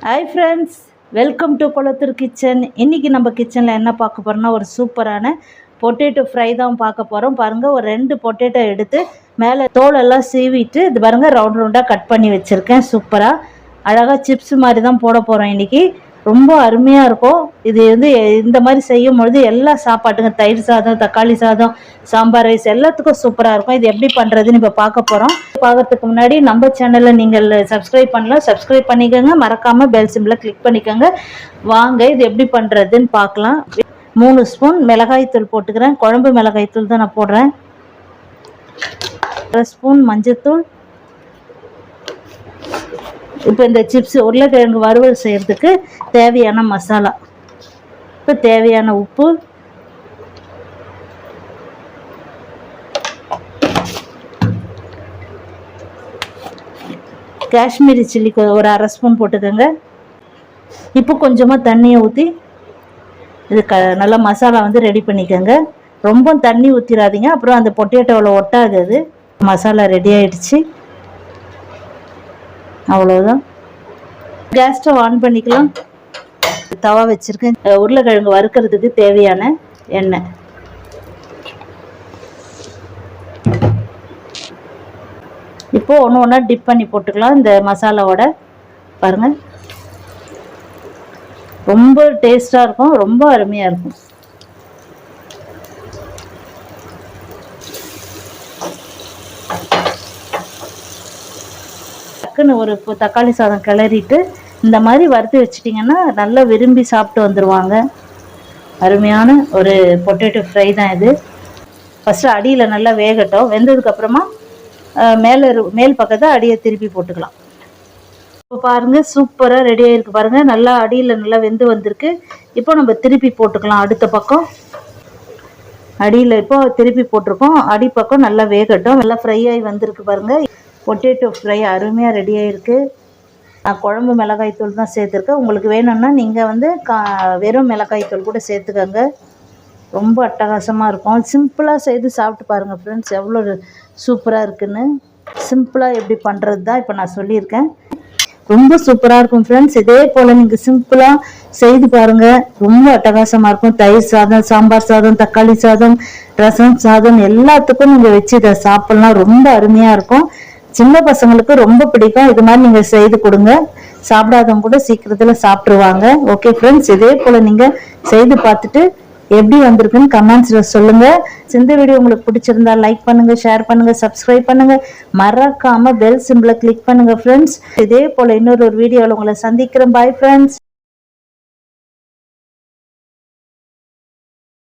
Hi friends, welcome to Kolathur kitchen. இன்றைக்கி நம்ம கிச்சனில் என்ன பார்க்க போகிறோம்னா ஒரு சூப்பரான பொட்டேட்டோ ஃப்ரை தான் பார்க்க போகிறோம். பாருங்கள், ஒரு 2 பொட்டேட்டோ எடுத்து மேலே தோலெல்லாம் சீவிட்டு இது பாருங்கள் ரவுண்ட் ரவுண்டாக கட் பண்ணி வச்சுருக்கேன். சூப்பராக அழகாக சிப்ஸ் மாதிரி தான் போட போகிறோம் இன்றைக்கி. ரொம்ப அருமையாக இருக்கும். இது இந்த மாதிரி செய்யும் பொழுது எல்லா சாப்பாட்டுங்க, தயிர் சாதம், தக்காளி சாதம், சாம்பார் ரைஸ் எல்லாத்துக்கும் சூப்பராக இருக்கும். இது எப்படி பண்ணுறதுன்னு இப்போ பார்க்க போகிறோம். பார்க்கறதுக்கு முன்னாடி நம்ம சேனலில் நீங்கள் சப்ஸ்கிரைப் பண்ணலாம், சப்ஸ்கிரைப் பண்ணிக்கோங்க. மறக்காமல் பெல் சிம்பிளை கிளிக் பண்ணிக்கோங்க. வாங்க இது எப்படி பண்ணுறதுன்னு பார்க்கலாம். 3 ஸ்பூன் மிளகாய்த்தூள் போட்டுக்கிறேன். குழம்பு மிளகாய்த்தூள் தான் நான் போடுறேன். 1 ஸ்பூன் மஞ்சத்தூள். இப்போ இந்த சிப்ஸ் உருளைக்கிழங்கு வறுவல் செய்கிறதுக்கு தேவையான மசாலா. இப்போ தேவையான உப்பு, காஷ்மீரி சில்லி ஒரு 1/2 ஸ்பூன் போட்டுக்கோங்க. இப்போ கொஞ்சமாக தண்ணியை ஊற்றி இது நல்லா மசாலா ரெடி பண்ணிக்கோங்க. ரொம்ப தண்ணி ஊற்றிடாதீங்க, அப்புறம் அந்த பொட்டேட்டோவில் ஒட்டாது. அது மசாலா ரெடி ஆகிடுச்சு. அவ்வளோதான். கேஸ் ஸ்டவ் ஆன் பண்ணிக்கலாம். தவா வச்சுருக்கேன். உருளைக்கிழங்கு வறுக்கிறதுக்கு தேவையான எண்ணெய். இப்போ ஒன்று ஒன்றா டிப் பண்ணி போட்டுக்கலாம் இந்த மசாலாவோட. பாருங்கள், ரொம்ப டேஸ்ட்டாக இருக்கும், ரொம்ப அருமையாக இருக்கும். ஒரு தக்காளி சாதம் கிளறிட்டு இந்த மாதிரி வறுத்து வச்சிட்டிங்கன்னா நல்லா விரும்பி சாப்பிட்டு வந்துடுவாங்க. அருமையான ஒரு பொட்டேட்டோ ஃப்ரை தான் இது. ஃபஸ்ட்டு அடியில் நல்லா வேகட்டும். வெந்ததுக்கப்புறமா மேல் பக்கத்தை அடியை திருப்பி போட்டுக்கலாம். இப்போ பாருங்கள், சூப்பராக ரெடி ஆகிருக்கு. பாருங்கள், நல்லா அடியில் நல்லா வெந்து வந்திருக்கு. இப்போ நம்ம திருப்பி போட்டுக்கலாம். அடுத்த பக்கம் அடியில் இப்போ திருப்பி போட்டிருக்கோம். அடி பக்கம் நல்லா வேகட்டும். நல்லா ஃப்ரை ஆகி வந்திருக்கு. பாருங்கள், பொட்டேட்டோ ஃப்ரை அருமையாக ரெடி ஆகிருக்கு. நான் குழம்பு மிளகாய்த்தூள் தான் சேர்த்துருக்கேன். உங்களுக்கு வேணும்னா நீங்கள் வெறும் மிளகாய்த்தூள் கூட சேர்த்துக்கோங்க. ரொம்ப அட்டகாசமாக இருக்கும். சிம்பிளாக செய்து சாப்பிட்டு பாருங்கள் ஃப்ரெண்ட்ஸ், எவ்வளோ சூப்பராக இருக்குன்னு. சிம்பிளாக எப்படி பண்ணுறது தான் இப்போ நான் சொல்லியிருக்கேன். ரொம்ப சூப்பராக இருக்கும் ஃப்ரெண்ட்ஸ். இதே போல் நீங்கள் சிம்பிளாக செய்து பாருங்கள், ரொம்ப அட்டகாசமாக இருக்கும். தயிர் சாதம், சாம்பார் சாதம், தக்காளி சாதம், ரசம் சாதம் எல்லாத்துக்கும் நீங்கள் வச்சு இதை சாப்பிட்லாம். ரொம்ப அருமையாக இருக்கும். சின்ன பசங்களுக்கு ரொம்ப பிடிக்கும். இது மாதிரி நீங்கள் செய்து கொடுங்க. சாப்பிடாதவங்க கூட சீக்கிரத்தில் சாப்பிட்ருவாங்க. ஓகே ஃப்ரெண்ட்ஸ், இதே போல் நீங்கள் செய்து பார்த்துட்டு எப்படி வந்திருக்குன்னு கமெண்ட்ஸில் சொல்லுங்கள். இந்த வீடியோ உங்களுக்கு பிடிச்சிருந்தா லைக் பண்ணுங்கள், ஷேர் பண்ணுங்கள், சப்ஸ்கிரைப் பண்ணுங்கள். மறக்காமல் பெல் சிம்பிளை கிளிக் பண்ணுங்கள் ஃப்ரெண்ட்ஸ். இதே போல் இன்னொரு வீடியோவில் உங்களை சந்திக்கிறேன். Bye friends.